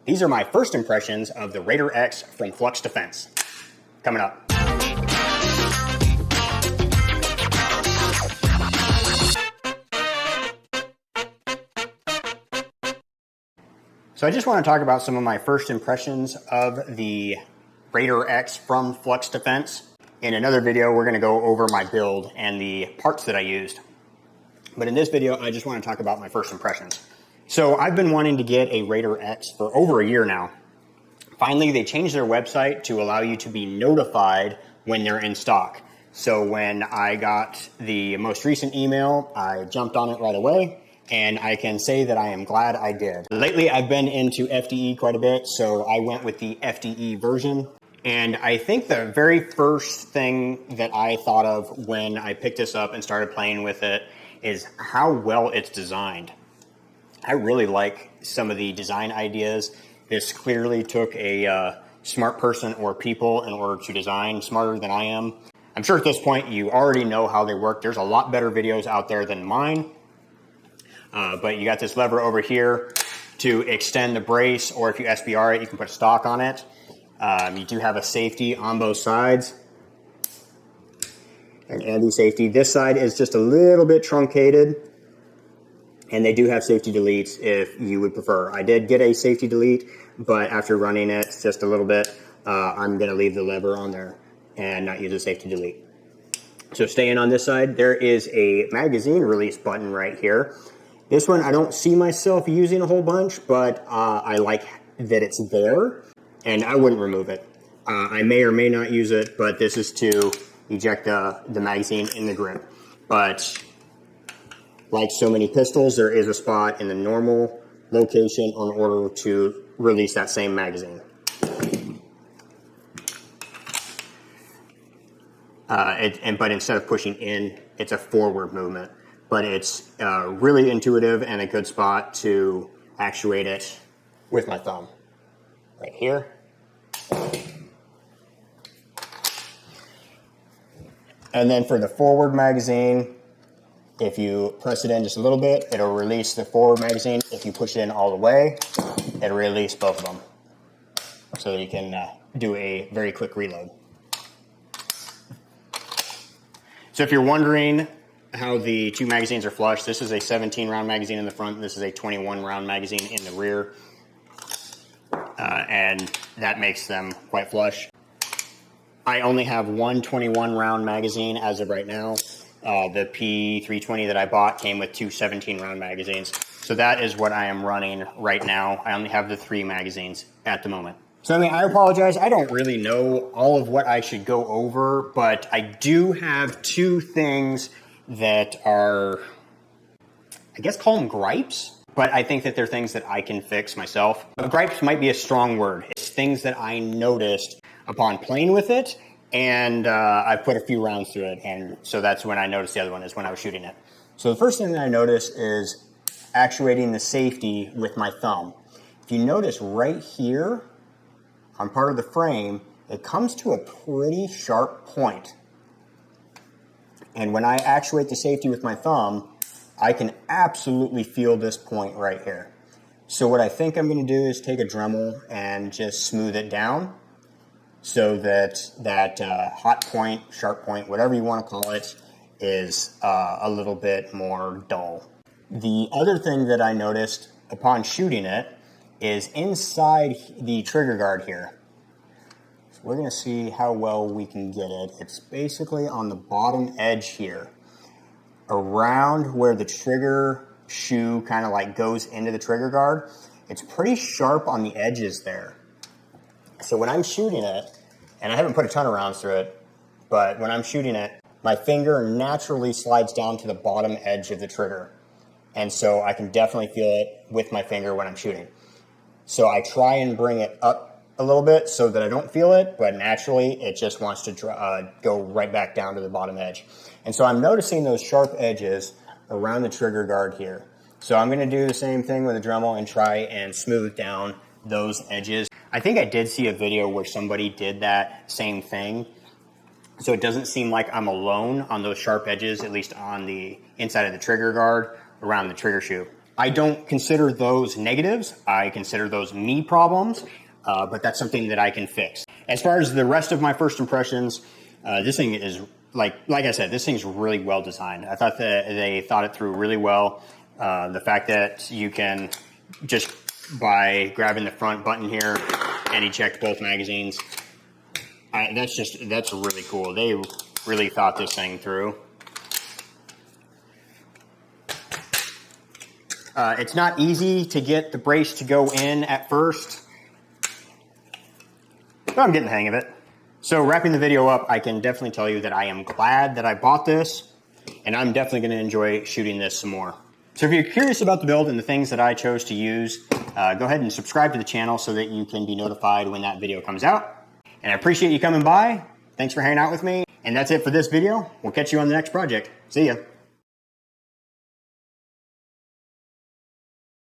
These are my first impressions of the RaiderX from Flux Defense. Coming up. So I just want to talk about some of my first impressions of the RaiderX from Flux Defense. In another video, we're going to go over my build and the parts that I used. But in this video, I just want to talk about my first impressions. So I've been wanting to get a RaiderX for over a year now. Finally, they changed their website to allow you to be notified when they're in stock. So when I got the most recent email, I jumped on it right away, and I can say that I am glad I did. Lately, I've been into FDE quite a bit, so I went with the FDE version. And I think the very first thing that I thought of when I picked this up and started playing with it is how well it's designed. I really like some of the design ideas. This clearly took a smart person or people in order to design, smarter than I am. I'm sure at this point you already know how they work. There's a lot better videos out there than mine. But you got this lever over here to extend the brace, or if you SBR it, you can put stock on it. You do have a safety on both sides, an anti-safety. This side is just a little bit truncated, and they do have safety deletes if you would prefer. I did get a safety delete, but after running it just a little bit, I'm going to leave the lever on there and not use a safety delete. So staying on this side, there is a magazine release button right here. This one I don't see myself using a whole bunch, but I like that it's there, and I wouldn't remove it. I may or may not use it, but this is to eject the magazine in the grip. But like so many pistols, there is a spot in the normal location in order to release that same magazine. But instead of pushing in, it's a forward movement. But it's really intuitive and a good spot to actuate it with my thumb. Right here. And then for the forward magazine, if you press it in just a little bit, it'll release the forward magazine. If you push it in all the way, it'll release both of them. So that you can do a very quick reload. So if you're wondering how the two magazines are flush, this is a 17 round magazine in the front, and this is a 21 round magazine in the rear. And that makes them quite flush. I only have one 21 round magazine as of right now. The P320 that I bought came with two 17 round magazines. So that is what I am running right now. I only have the 3 magazines at the moment. So I apologize. I don't really know all of what I should go over, but I do have 2 things that are, I guess, call them gripes. But I think that they're things that I can fix myself. Gripes might be a strong word. It's things that I noticed upon playing with it, and I put a few rounds through it, and so that's when I noticed the other one, is when I was shooting it. So the first thing that I noticed is actuating the safety with my thumb. If you notice right here on part of the frame, it comes to a pretty sharp point. And when I actuate the safety with my thumb, I can absolutely feel this point right here. So what I think I'm going to do is take a Dremel and just smooth it down so that that hot point, sharp point, whatever you want to call it, is a little bit more dull. The other thing that I noticed upon shooting it is inside the trigger guard here. So we're going to see how well we can get it. It's basically on the bottom edge here, around where the trigger shoe kind of like goes into the trigger guard. It's pretty sharp on the edges there. So when I'm shooting it, and I haven't put a ton of rounds through it, but when I'm shooting it, my finger naturally slides down to the bottom edge of the trigger. And so I can definitely feel it with my finger when I'm shooting. So I try and bring it up a little bit so that I don't feel it, but naturally it just wants to go right back down to the bottom edge. And so I'm noticing those sharp edges around the trigger guard here. So I'm going to do the same thing with a Dremel and try and smooth down those edges. I think I did see a video where somebody did that same thing. So it doesn't seem like I'm alone on those sharp edges, at least on the inside of the trigger guard around the trigger shoe. I don't consider those negatives. I consider those me problems, but that's something that I can fix. As far as the rest of my first impressions, this thing is, like I said, this thing's really well designed. I thought that they thought it through really well. The fact that you can just, by grabbing the front button here and eject both magazines, that's really cool. They really thought this thing through. It's not easy to get the brace to go in at first, but I'm getting the hang of it. So wrapping the video up, I can definitely tell you that I am glad that I bought this, and I'm definitely going to enjoy shooting this some more. So if you're curious about the build and the things that I chose to use, go ahead and subscribe to the channel so that you can be notified when that video comes out. And I appreciate you coming by. Thanks for hanging out with me. And that's it for this video. We'll catch you on the next project. See ya.